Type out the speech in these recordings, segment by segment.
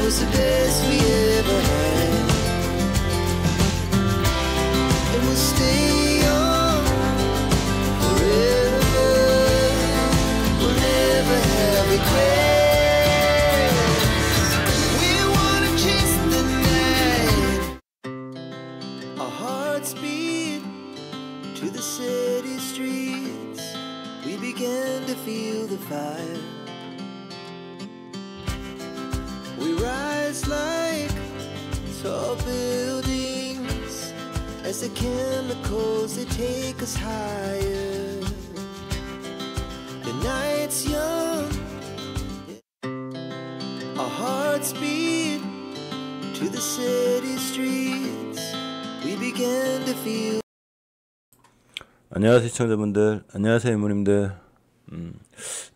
was the best we ever had. And we'll stay young forever. We'll never have regrets. We wanna chase the night. Our hearts beat to the city streets. We began to feel the fire. We rise like tall buildings as the chemicals, they take us higher. The night's young, our hearts beat to the city streets. We began to feel. 안녕하세요 시청자분들, 안녕하세요 이모님들.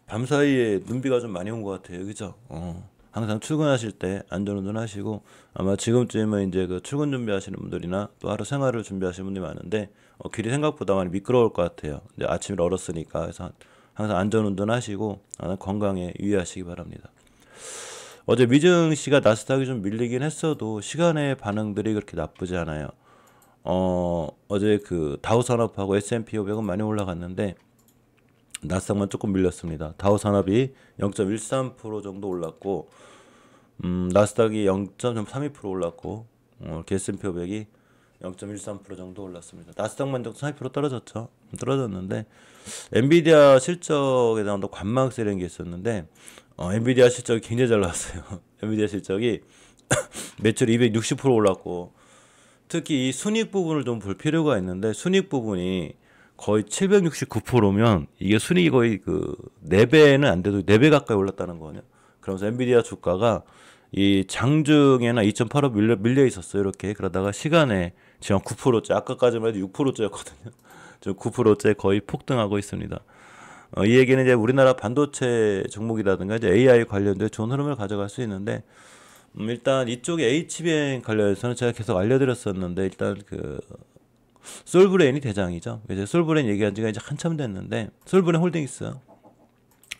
밤사이에 눈비가 좀 많이 온 것 같아요, 그죠? 항상 출근하실 때 안전운전 하시고, 아마 지금쯤은 이제 그 출근 준비하시는 분들이나 또 하루 생활을 준비하시는 분들이 많은데, 길이 생각보다 많이 미끄러울 것 같아요. 이제 아침에 얼었으니까. 그래서 항상 안전운전 하시고 건강에 유의하시기 바랍니다. 어제 미증시가 나스닥이 좀 밀리긴 했어도 시간의 반응들이 그렇게 나쁘지 않아요. 어제 그 다우산업하고 S&P 500은 많이 올라갔는데 나스닥만 조금 밀렸습니다. 다우산업이 0.13% 정도 올랐고, 나스닥이 0.32% 올랐고, S&P 500이 0.13% 정도 올랐습니다. 나스닥만 0.32% 떨어졌죠. 떨어졌는데 엔비디아 실적에 대한 관망세라는 게 있었는데, 엔비디아 실적이 굉장히 잘 나왔어요. 엔비디아 실적이 매출이 260% 올랐고, 특히 이 순이익 부분을 좀 볼 필요가 있는데, 순이익 부분이 거의 769%면 이게 순이익이 거의 그 4배는 안 돼도 4배 가까이 올랐다는 거냐. 그러면서 엔비디아 주가가 이 장중에나 2.85 밀려 있었어요. 이렇게. 그러다가 시간에 지금 9%째, 아까까지만 해도 6%째였거든요. 지금 9%째 거의 폭등하고 있습니다. 이 얘기는 이제 우리나라 반도체 종목이라든가 이제 AI 관련된 좋은 흐름을 가져갈 수 있는데, 일단 이쪽에 HBM 관련해서는 제가 계속 알려드렸었는데, 일단 그 솔브레인이 대장이죠. 이제 솔브레인 얘기한 지가 이제 한참 됐는데, 솔브레인 홀딩스.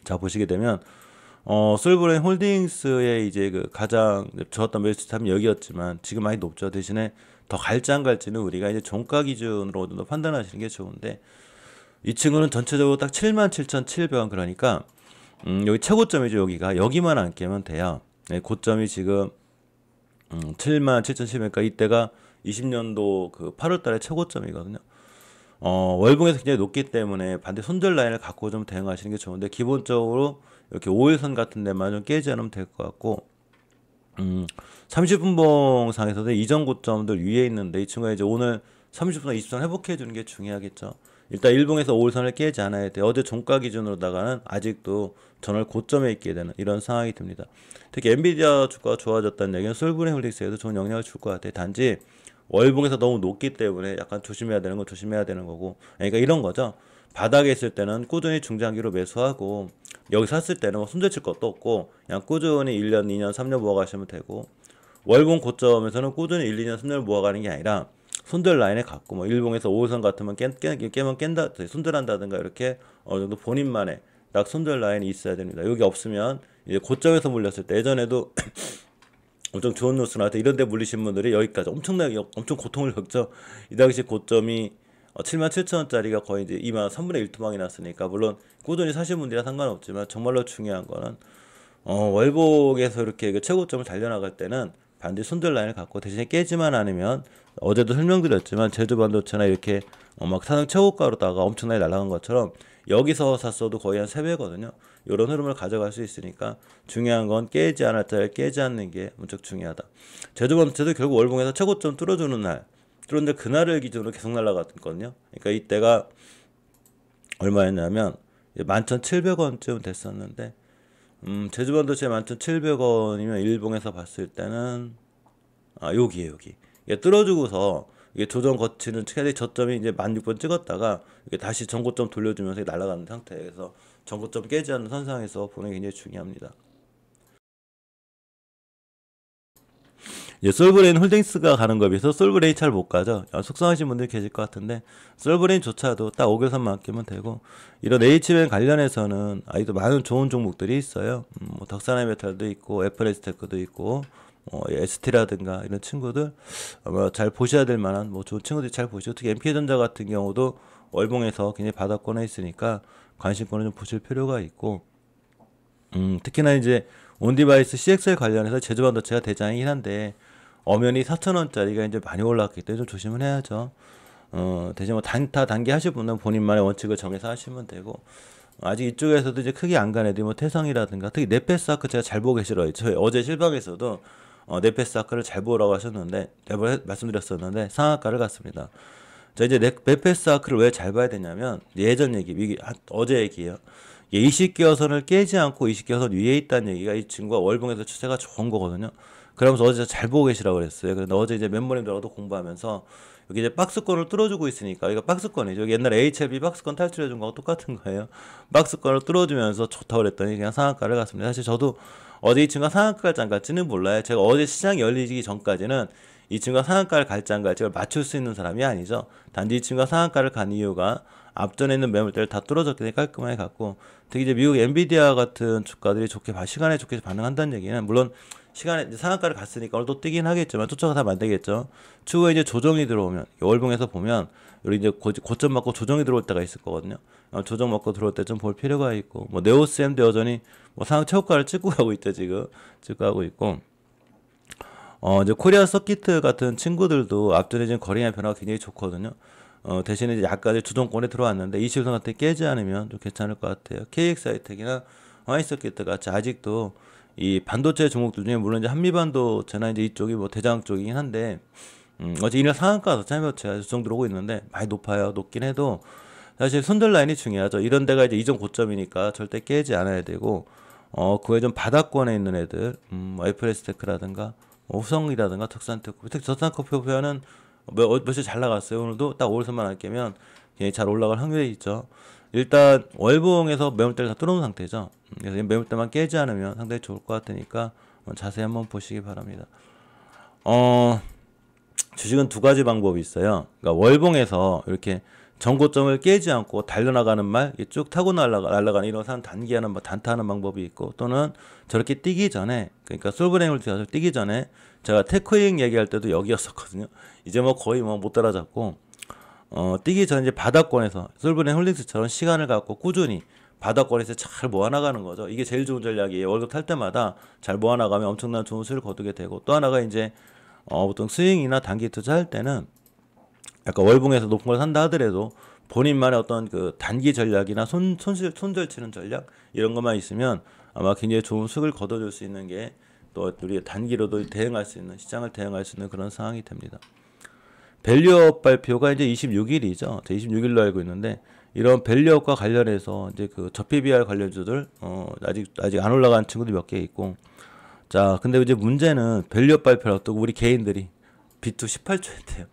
자, 보시게 되면, 솔브레인 홀딩스의 이제 그 가장 좋았던 매수탑이 여기였지만, 지금 많이 높죠. 대신에 더 갈지 안 갈지는 우리가 이제 종가 기준으로 어느 정도 판단하시는 게 좋은데, 이 친구는 전체적으로 딱 77,700원, 그러니까, 여기 최고점이죠. 여기만 안 깨면 돼요. 네, 고점이 지금, 77,700원이니까 이때가 20년도 그 8월 달에 최고점이거든요. 월봉에서 굉장히 높기 때문에 반대 손절 라인을 갖고 좀 대응하시는 게 좋은데, 기본적으로 이렇게 5일선 같은 데만 좀 깨지 않으면 될 것 같고, 30분봉 상에서도 이전 고점들 위에 있는데, 이 친구가 이제 오늘 30분 20선 회복해 주는 게 중요하겠죠. 일단 일봉에서 5일선을 깨지 않아야 돼. 어제 종가 기준으로다가는 아직도 전월 고점에 있게 되는 이런 상황이 듭니다. 특히 엔비디아 주가가 좋아졌다는 얘기는 솔브레인 홀딩스에도 좋은 영향을 줄 것 같아요. 단지 월봉에서 너무 높기 때문에 약간 조심해야 되는 거 조심해야 되는 거고, 그러니까 이런 거죠. 바닥에 있을 때는 꾸준히 중장기로 매수하고, 여기 샀을 때는 뭐 손절칠 것도 없고 그냥 꾸준히 1년, 2년, 3년 모아가시면 되고, 월봉 고점에서는 꾸준히 1, 2년, 3년을 모아가는 게 아니라 손절 라인에 갖고, 뭐 일봉에서 5일선 같으면 깨면 깬다, 손절한다든가, 이렇게 어느 정도 본인만의 딱 손절 라인이 있어야 됩니다. 여기 없으면 이제 고점에서 물렸을 때, 예전에도 엄청 좋은 뉴스 나한테 이런 데 물리신 분들이 여기까지 엄청나게 엄청 고통을 겪죠. 이 당시 고점이 77,000원짜리가 거의 이제 2만 3분의 1 투망이 났으니까, 물론 꾸준히 사신 분들이랑 상관없지만 정말로 중요한 거는 월봉에서 이렇게 그 최고점을 달려나갈 때는 반드시 손절 라인을 갖고, 대신에 깨지만 않으면, 어제도 설명드렸지만 제주 반도체나 이렇게 막 사상 최고가로다가 엄청나게 날아간 것처럼 여기서 샀어도 거의 한 3배거든요. 이런 흐름을 가져갈 수 있으니까 중요한 건 깨지 않을 때 깨지 않는 게 무척 중요하다. 제주 반도체도 결국 월봉에서 최고점 뚫어주는 날, 뚫었는데 그날을 기준으로 계속 날아갔거든요. 그러니까 이때가 얼마였냐면 11,700원쯤 됐었는데, 제주 반도체 11,700원이면 일봉에서 봤을 때는 여기 이게 뚫어주고서 이게 조정 거치는 최대 저점이 이제 16,000원 찍었다가 이게 다시 전고점 돌려주면서 날아가는 상태에서 전고점 깨지 않는 선상에서 보는 게 굉장히 중요합니다. 이제 솔브레인 홀딩스가 가는 거에 비해서 솔브레인 잘 못 가죠. 속상하신 분들이 계실 것 같은데 솔브레인조차도 딱 5개선만 아끼면 되고 이런 HBM 관련해서는 아직도 많은 좋은 종목들이 있어요. 뭐 덕산하이메탈도 있고 애플에스테크도 있고 ST라든가 이런 친구들 아마 잘 보셔야 될 만한 뭐 좋은 친구들이 잘 보시고 특히 MK전자 같은 경우도 월봉에서 굉장히 바닥권에 있으니까 관심권을 좀 보실 필요가 있고 특히나 이제 온디바이스 CXL 관련해서 제조반도체가 대장이긴 한데 엄연히 4,000원짜리가 이제 많이 올라왔기 때문에 좀 조심을 해야죠. 대신 뭐 단타 단기 하실 분은 본인만의 원칙을 정해서 하시면 되고 아직 이쪽에서도 이제 크게 안 가는 애들이 뭐 태성이라든가 특히 네페스아크 제가 잘 보고 계시더라고요. 저희 어제 실방에서도 네페스아크를 잘 보라고 하셨는데 매번 말씀드렸었는데 상한가를 갔습니다. 자 이제 네페스아크를 왜 잘 봐야 되냐면 예전 얘기 어제 얘기예요. 20개선을 깨지 않고 20개선 위에 있다는 얘기가 이 친구가 월봉에서 추세가 좋은 거거든요. 그러면서 어제 잘 보고 계시라고 그랬어요. 그런데 어제 이제 멤버님들하고도 공부하면서 여기 이제 박스권을 뚫어주고 있으니까 이거 박스권이죠. 여기 옛날에 HLB 박스권 탈출해준 거하고 똑같은 거예요. 박스권을 뚫어주면서 좋다고 그랬더니 그냥 상한가를 갔습니다. 사실 저도 어제 이 친구가 상한가를 안 갈지는 몰라요. 제가 어제 시장이 열리기 전까지는 이 친구가 상한가를 갈지 안 갈지를 맞출 수 있는 사람이 아니죠. 단지 이 친구가 상한가를 간 이유가 앞전에 있는 매물대를 다 뚫어졌기 때문에 깔끔하게 갔고 특히 이제 미국 엔비디아 같은 주가들이 시간에 좋게 반응한다는 얘기는 물론 시간에 이제 상한가를 갔으니까 오늘 또 뛰긴 하겠지만 쫓아가서 안 되겠죠. 추후에 이제 조정이 들어오면 월봉에서 보면 여기 이제 고점 맞고 조정이 들어올 때가 있을 거거든요. 조정 맞고 들어올 때 좀 볼 필요가 있고 뭐 네오스엠도 여전히 뭐 상한 최고가를 찍고 가고 있죠. 지금 찍고 가고 있고 이제 코리아 서키트 같은 친구들도 앞전에 지금 거래량 변화가 굉장히 좋거든요. 대신에 이제 약간 주동권에 들어왔는데 20선 같은 깨지 않으면 좀 괜찮을 것 같아요. KX하이텍이나 화이서키트 같이 아직도 이 반도체 종목들 중에 물론 이제 한미반도체나 이제 이쪽이 뭐 대장 쪽이긴 한데 어제 이날 상한가도 참여체가 정도로 오고 있는데 많이 높아요. 높긴 해도 사실 손절 라인이 중요하죠. 이런 데가 이제 이전 고점이니까 절대 깨지 않아야 되고 그 외에 좀 바닥권에 있는 애들 뭐 애플에스테크라든가 후성이라든가 덕산테크 특히 덕산커피는 며칠 잘 나갔어요. 오늘도 딱 5일선만 안 깨면 굉장히 잘 올라갈 확률이 있죠. 일단 월봉에서 매물대를 다 뚫어놓은 상태죠. 그래서 매물대만 깨지 않으면 상당히 좋을 것 같으니까 자세히 한번 보시기 바랍니다. 주식은 두 가지 방법이 있어요. 그러니까 월봉에서 이렇게 전고점을 깨지 않고 달려나가는 말 쭉 타고 날아가는 이런 산 단기하는 단타하는 방법이 있고 또는 저렇게 뛰기 전에 그러니까 솔브레인을 뛰기 전에 제가 테크잉 얘기할 때도 여기였었거든요. 이제 뭐 거의 뭐 못 따라잡고 뛰기 전에 이제 바닥권에서 솔브레인 홀딩스처럼 시간을 갖고 꾸준히 바닥권에서 잘 모아나가는 거죠. 이게 제일 좋은 전략이에요. 월급 탈 때마다 잘 모아나가면 엄청난 좋은 수익을 거두게 되고 또 하나가 이제 보통 스윙이나 단기 투자할 때는 약간 월봉에서 높은 걸 산다 하더라도 본인만의 어떤 그 단기 전략이나 손절 치는 전략 이런 것만 있으면 아마 굉장히 좋은 수익을 거둬줄 수 있는 게 또 우리 단기로도 대응할 수 있는 시장을 대응할 수 있는 그런 상황이 됩니다. 밸류업 발표가 이제 26일이죠. 26일로 알고 있는데 이런 밸류업과 관련해서 이제 그 저PBR 관련주들 아직 안 올라간 친구들 몇 개 있고 자 근데 이제 문제는 밸류업 발표를 앞두고 우리 개인들이 B2 18초였대요.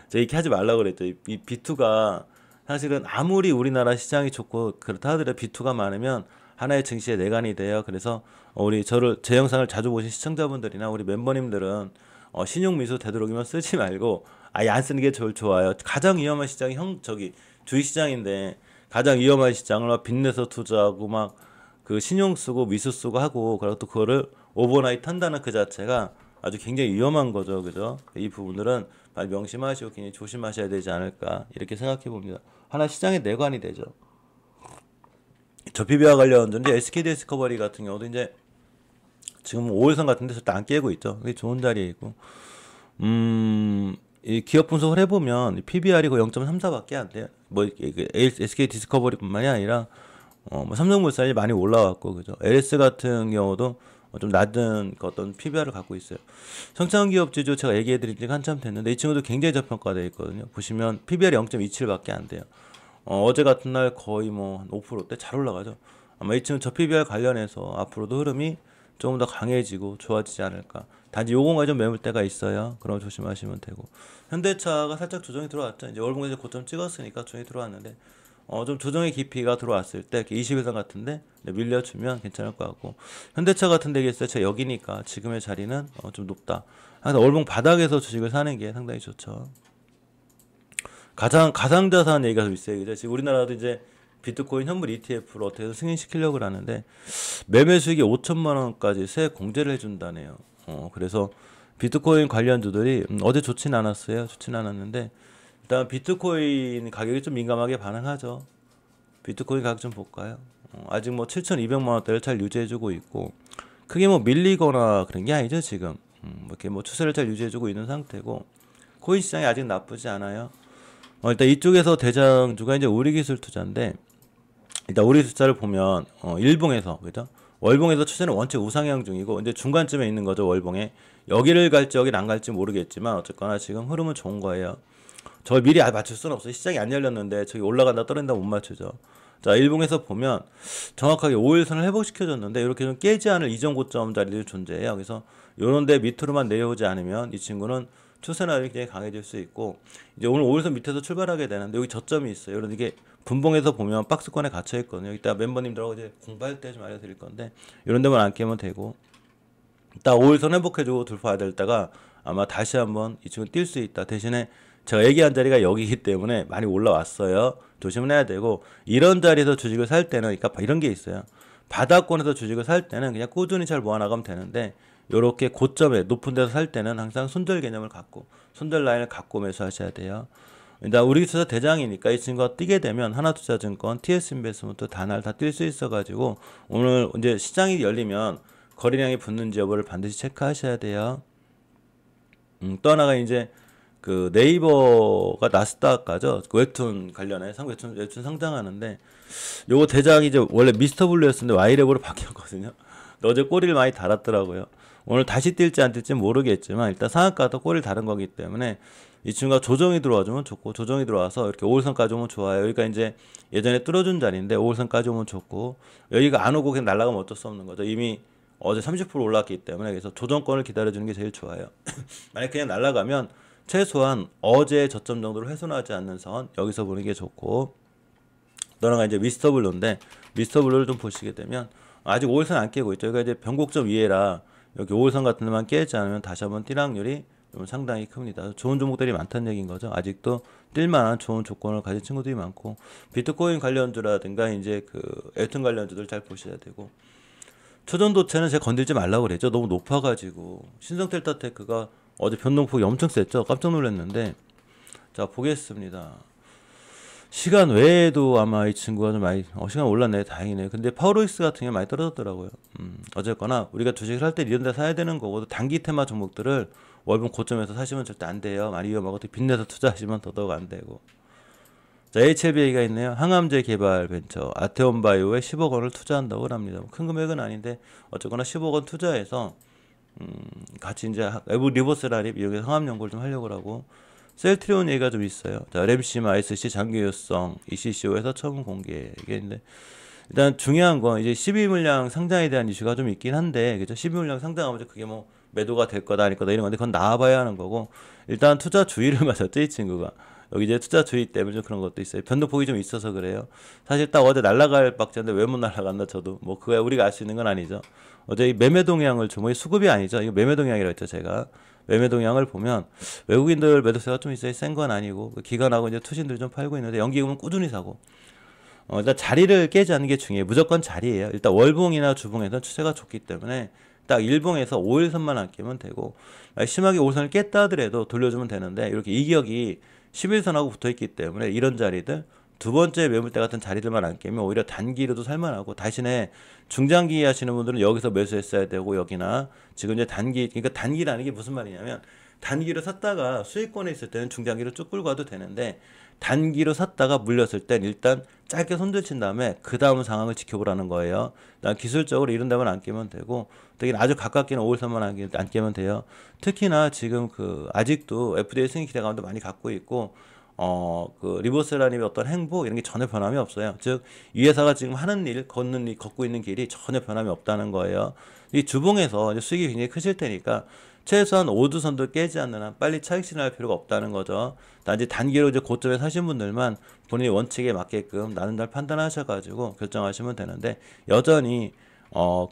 제가 이렇게 하지 말라고 그랬죠. 이 B2가 사실은 아무리 우리나라 시장이 좋고 그렇다 하더라도 B2가 많으면 하나의 증시의 내관이 돼요. 그래서 우리 제 영상을 자주 보신 시청자분들이나 우리 멤버님들은 신용미수 되도록이면 쓰지 말고 아예 안 쓰는 게 좋아요. 가장 위험한 시장이 주식시장인데 가장 위험한 시장을 막 빚내서 투자하고 막 그 신용 쓰고 미수 쓰고 하고 그리고 또 그거를 오버나잇 한다는 그 자체가 아주 굉장히 위험한 거죠. 그죠? 이 부분들은 많이 명심하시고 굉장히 조심하셔야 되지 않을까 이렇게 생각해 봅니다. 하나 시장의 내관이 되죠. 저PB와 관련된 이제 SK디스커버리 같은 경우도 이제 지금 5일선 같은 데서 안 깨고 있죠. 그게 좋은 자리에 있고 이 기업 분석을 해보면 PBR이 거의 0.34밖에 안 돼요. 뭐 SK디스커버리뿐만이 아니라 뭐 삼성물산이 많이 올라왔고 그죠. LS 같은 경우도 좀 낮은 어떤 PBR을 갖고 있어요. 성장기업 지주 제가 얘기해드린 지가 한참 됐는데 이 친구도 굉장히 저평가되어 있거든요. 보시면 PBR이 0.27밖에 안 돼요. 어제 같은 날 거의 뭐 한 5%대 잘 올라가죠. 아마 이 친구 저 PBR 관련해서 앞으로도 흐름이 조금 더 강해지고 좋아지지 않을까. 단지 요거가 좀 매물대가 있어요. 그럼 조심하시면 되고. 현대차가 살짝 조정이 들어왔죠. 이제 월봉에서 고점 찍었으니까 조정이 들어왔는데 좀 조정의 깊이가 들어왔을 때 21선 같은데 밀려주면 괜찮을 것 같고, 현대차 같은 데 있을 때 여기니까 지금의 자리는 좀 높다. 항상 월봉 바닥에서 주식을 사는 게 상당히 좋죠. 가상자산 얘기가 좀 있어요. 그죠? 지금 우리나라도 이제 비트코인 현물 ETF를 어떻게든 승인시키려고 하는데 매매 수익이 5천만 원까지 세액 공제를 해준다네요. 그래서 비트코인 관련주들이 어제 좋진 않았어요. 좋진 않았는데 일단 비트코인 가격이 좀 민감하게 반응하죠. 비트코인 가격 좀 볼까요? 아직 뭐 7,200만 원대를 잘 유지해주고 있고 크게 뭐 밀리거나 그런 게 아니죠 지금. 뭐 이렇게 뭐 추세를 잘 유지해주고 있는 상태고 코인 시장이 아직 나쁘지 않아요. 일단 이쪽에서 대장주가 이제 우리기술투자인데 일단 우리기술투자를 보면 일봉에서 그죠? 월봉에서 추세는 원체 우상향 중이고 이제 중간쯤에 있는 거죠. 월봉에 여기를 갈지 여기를 안 갈지 모르겠지만 어쨌거나 지금 흐름은 좋은 거예요. 저걸 미리 맞출 수는 없어요. 시장이 안 열렸는데 저기 올라간다 떨어진다 못 맞추죠. 자, 일봉에서 보면 정확하게 5일선을 회복시켜줬는데 이렇게 좀 깨지 않을 이전 고점 자리들이 존재해요. 그래서 요런 데 밑으로만 내려오지 않으면 이 친구는 추세나 굉장히 강해질 수 있고 이제 오늘 5일선 밑에서 출발하게 되는데 여기 저점이 있어요. 이런 이게 분봉에서 보면 박스권에 갇혀 있거든요. 이따 멤버님들하고 이제 공부할 때 좀 알려드릴 건데 이런 데만 안 깨면 되고 딱 5일선 회복해주고 돌파해야 될 때가 아마 다시 한번 이 친구 뛸 수 있다. 대신에 제가 얘기한 자리가 여기이기 때문에 많이 올라왔어요. 조심을 해야 되고 이런 자리에서 주식을 살 때는 그러니까 이런 게 있어요. 바닥권에서 주식을 살 때는 그냥 꾸준히 잘 모아나가면 되는데 요렇게 고점에 높은 데서 살 때는 항상 손절 개념을 갖고 손절 라인을 갖고 매수하셔야 돼요. 일단 우리 투자 대장이니까 이 친구가 뛰게 되면 하나투자증권, TS인베스트먼트 다날 다 뛸 수 있어가지고 오늘 이제 시장이 열리면 거래량이 붙는지 여부를 반드시 체크하셔야 돼요. 또 하나가 이제 그 네이버가 나스닥 가죠. 그 웹툰 관련해 웹툰 상장하는데 요거 대장이 이제 원래 미스터 블루였었는데 와이랩으로 바뀌었거든요. 어제 꼬리를 많이 달았더라고요. 오늘 다시 뛸지 안 뛸지 모르겠지만 일단 상한가도 꼬리를 다른 거기 때문에 이 친구가 조정이 들어와주면 좋고 조정이 들어와서 이렇게 5일선까지 오면 좋아요. 여기가 이제 예전에 뚫어준 자리인데 5일선까지 오면 좋고 여기가 안 오고 그냥 날아가면 어쩔 수 없는 거죠. 이미 어제 30% 올랐기 때문에 그래서 조정권을 기다려주는 게 제일 좋아요. 만약 그냥 날아가면 최소한 어제 저점 정도를 훼손하지 않는 선 여기서 보는 게 좋고 또 하나가 이제 미스터 블루인데 미스터 블루를 좀 보시게 되면 아직 5일선 안 깨고 있죠. 여기가 이제 변곡점 위에라 여기 5일선 같은 데만 깨지 않으면 다시 한번 뛸 확률이 좀 상당히 큽니다. 좋은 종목들이 많다는 얘기인 거죠. 아직도 뛸만한 좋은 조건을 가진 친구들이 많고 비트코인 관련주라든가 이제 그 웹툰 관련주들 잘 보셔야 되고 초전도체는 제가 건들지 말라고 그랬죠. 너무 높아가지고 신성텔타테크가 어제 변동폭이 엄청 셌죠. 깜짝 놀랐는데 자 보겠습니다. 시간 외에도 아마 이 친구가 좀 많이 시간 올랐네. 다행이네. 근데 파워로익스 같은 게 많이 떨어졌더라고요. 어쨌거나 우리가 주식을 할 때 이런 데 사야 되는 거고 단기 테마 종목들을 월봉 고점에서 사시면 절대 안 돼요. 많이 위험하고 빚내서 투자하시면 더더욱 안 되고. 자, HLBA가 있네요. 항암제 개발 벤처 아테온바이오에 10억 원을 투자한다고 합니다. 큰 금액은 아닌데 어쨌거나 10억 원 투자해서 같이 이제 외부 리버스라립 이용해서 항암 연구를 좀 하려고 하고 셀트리온 얘기가 좀 있어요. 자, 램심 ISC 장기유성 ECCO에서 처음 공개 얘기인데 일단 중요한 건 이제 12물량 상장에 대한 이슈가 좀 있긴 한데 그죠? 12물량 상장하면 그게 뭐 매도가 될 거다 아닐 거다 이런 건데 그건 나와봐야 하는 거고 일단 투자 주의를 맞았죠 이 친구가. 여기 이제 투자 주의 때문에 좀 그런 것도 있어요. 변동폭이 좀 있어서 그래요. 사실 딱 어제 날라갈 박자인데 왜 못 날라갔나 저도 뭐 그거야 우리가 알 수 있는 건 아니죠. 어제 이 매매 동향을 좀 수급이 아니죠. 이거 매매 동향이라고 했죠 제가. 매매 동향을 보면 외국인들 매도세가 좀 있어요. 센 건 아니고 기관하고 이제 투신들이 좀 팔고 있는데 연기금은 꾸준히 사고 일단 자리를 깨지 않는 게 중요해요. 무조건 자리예요. 일단 월봉이나 주봉에서는 추세가 좋기 때문에 딱 일봉에서 5일선만 안 깨면 되고 심하게 5일선을 깼다 하더라도 돌려주면 되는데 이렇게 이격이 11선하고 붙어있기 때문에 이런 자리들 두 번째 매물대 같은 자리들만 안 깨면 오히려 단기로도 살만하고 대신에 중장기 하시는 분들은 여기서 매수했어야 되고 여기나 지금 이제 단기 그러니까 단기라는 게 무슨 말이냐면 단기로 샀다가 수익권에 있을 때는 중장기로 쭉 끌고 가도 되는데 단기로 샀다가 물렸을 땐 일단 짧게 손절 친 다음에 그 다음 상황을 지켜보라는 거예요. 난 기술적으로 이런 데만 안 깨면 되고 되게 아주 가깝게는 5일선만 안 깨면 돼요. 특히나 지금 그 아직도 FDA 승인 기대감도 많이 갖고 있고 그 리버셀라님의 어떤 행보 이런 게 전혀 변함이 없어요. 즉 이 회사가 지금 하는 일, 걷고 있는 길이 전혀 변함이 없다는 거예요. 이 주봉에서 이제 수익이 굉장히 크실 테니까 최소한 5주선도 깨지 않는 한 빨리 차익 실현할 필요가 없다는 거죠. 단지 단기로 이제 고점에 사신 분들만 본인의 원칙에 맞게끔 나는 날 판단하셔가지고 결정하시면 되는데 여전히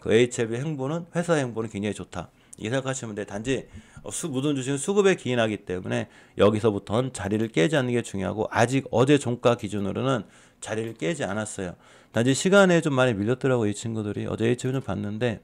그 HLB 행보는 회사 행보는 굉장히 좋다. 이렇게 생각하시면 돼. 단지 모든 주식은 수급에 기인하기 때문에 여기서부터는 자리를 깨지 않는 게 중요하고 아직 어제 종가 기준으로는 자리를 깨지 않았어요. 단지 시간에 좀 많이 밀렸더라고 이 친구들이. 어제 HLB 좀 봤는데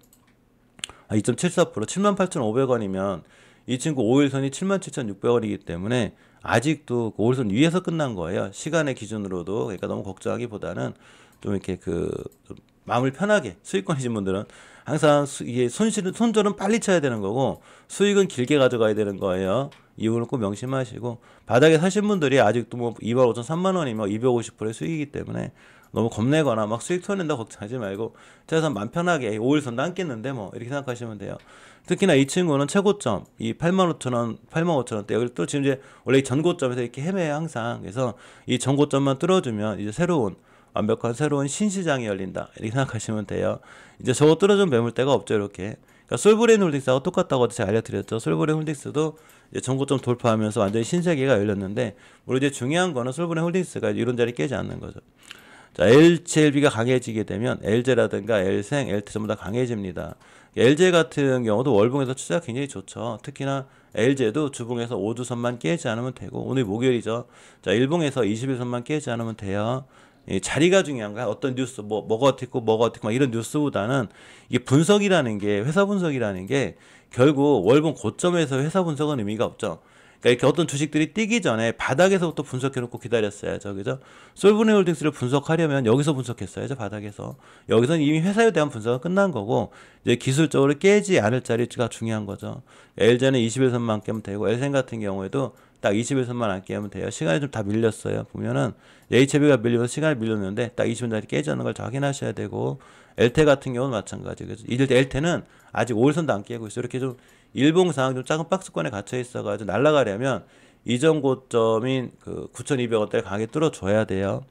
2.74% 78,500원이면 이 친구 5일선이 77,600원이기 때문에 아직도 5일선 위에서 끝난 거예요. 시간의 기준으로도. 그러니까 너무 걱정하기보다는 좀 이렇게 좀 마음을 편하게 수익권이신 분들은 항상 이게 손절은 빨리 쳐야 되는 거고 수익은 길게 가져가야 되는 거예요. 이 부분을 꼭 명심하시고 바닥에 사신 분들이 아직도 뭐 25,000, 30,000원이면 250%의 수익이기 때문에 너무 겁내거나 막 수익 토해낸다 걱정하지 말고 최소한 맘 편하게 5일선도 안 깼는데 뭐 이렇게 생각하시면 돼요. 특히나 이 친구는 최고점 이 85,000원, 85,000원대 여기 또 지금 이제 원래 이 전고점에서 이렇게 헤매요 항상. 그래서 이 전고점만 뚫어주면 이제 완벽한 새로운 신시장이 열린다 이렇게 생각하시면 돼요. 이제 저거 뚫어준 매물대가 없죠 이렇게. 그러니까 솔브레인 홀딩스하고 똑같다고 제가 알려드렸죠. 솔브레인 홀딩스도 이제 전고점 돌파하면서 완전히 신세계가 열렸는데 물론 이제 중요한 거는 솔브레인 홀딩스가 이런 자리 깨지 않는 거죠. 자, LCLB가 강해지게 되면 LG라든가 L생, LT 전부 다 강해집니다. LG 같은 경우도 월봉에서 투자가 굉장히 좋죠. 특히나 LG도 주봉에서 5주선만 깨지 않으면 되고 오늘 목요일이죠. 자, 일봉에서 21선만 깨지 않으면 돼요. 이 자리가 중요한 거야. 어떤 뉴스, 뭐가 어떻고 막 이런 뉴스보다는 이게 분석이라는 게, 회사 분석이라는 게 결국 월봉 고점에서 회사 분석은 의미가 없죠. 그러니까 이렇게 어떤 주식들이 뛰기 전에 바닥에서부터 분석해놓고 기다렸어야죠. 그죠? 솔브레인 홀딩스를 분석하려면 여기서 분석했어야죠. 바닥에서. 여기서는 이미 회사에 대한 분석은 끝난 거고, 이제 기술적으로 깨지 않을 자리가 중요한 거죠. LG는 21선만 깨면 되고, L생 같은 경우에도 딱 21선만 안 깨면 돼요. 시간이 좀 다 밀렸어요. 보면은 HB가 밀리면서 시간이 밀렸는데 딱 20분짜리 깨지 않는 걸 확인하셔야 되고 LT 같은 경우는 마찬가지. 그래서 LT는 아직 5일선도 안 깨고 있어요. 이렇게 좀 일봉상 좀 작은 박스권에 갇혀 있어가지고 날아가려면 이전 고점인 그 9,200원대를 강하게 뚫어줘야 돼요.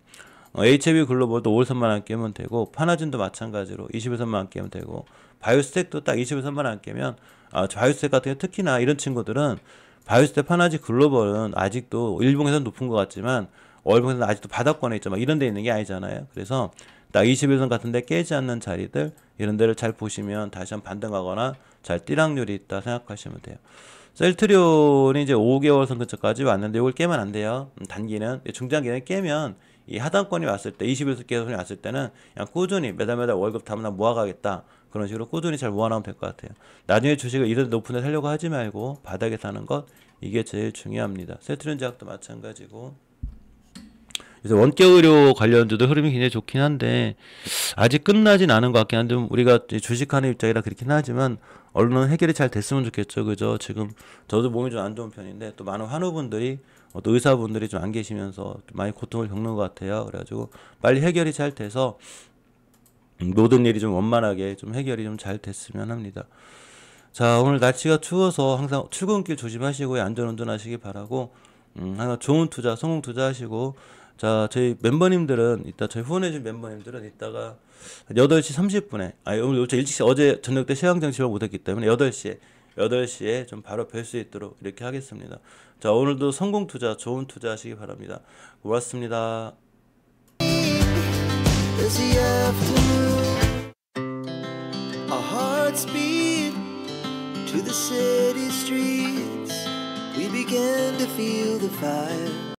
HB 글로벌도 5일선만 안 깨면 되고 파나진도 마찬가지로 21선만 안 깨면 되고 바이오스텍도 딱 21선만 안 깨면 바이오스텍 같은 경우 특히나 이런 친구들은 바이오스텍 파나지 글로벌은 아직도 일봉에서는 높은 것 같지만 월봉에서는 아직도 바닥권에 있죠. 막 이런 데 있는 게 아니잖아요. 그래서 딱 21선 같은 데 깨지 않는 자리들 이런 데를 잘 보시면 다시 한번 반등하거나 잘 띠락률이 있다 생각하시면 돼요. 셀트리온이 이제 5개월 선 근처까지 왔는데 이걸 깨면 안 돼요. 단기는. 중장기는 깨면 이 하단권이 왔을 때 21선 깨선이 왔을 때는 그냥 꾸준히 매달 월급 담나 모아가겠다. 그런 식으로 꾸준히 잘 모아나오면 될 것 같아요. 나중에 주식을 이런 높은 데 살려고 하지 말고 바닥에 사는 것 이게 제일 중요합니다. 셀트리온 제약도 마찬가지고. 그래서 원격의료 관련주도 흐름이 굉장히 좋긴 한데 아직 끝나진 않은 것 같긴 한데 우리가 주식하는 입장이라 그렇긴 하지만 얼른 해결이 잘 됐으면 좋겠죠. 그죠? 지금 저도 몸이 좀 안 좋은 편인데 또 많은 환우분들이 또 의사분들이 좀 안 계시면서 좀 많이 고통을 겪는 것 같아요. 그래가지고 빨리 해결이 잘 돼서 모든 일이 좀 원만하게 좀 해결이 좀 잘 됐으면 합니다. 자, 오늘 날씨가 추워서 항상 출근길 조심하시고 안전운전 하시기 바라고 항상 좋은 투자, 성공 투자하시고 자, 저희 멤버님들은 이따 저희 후원해준 멤버님들은 이따가 8시 30분에 오늘 일찍 어제 저녁 때 시황장 집을 못했기 때문에 8시에 좀 바로 뵐 수 있도록 이렇게 하겠습니다. 자, 오늘도 성공 투자, 좋은 투자 하시기 바랍니다. 고맙습니다. As the afternoon, our hearts beat to the city streets. We began to feel the fire.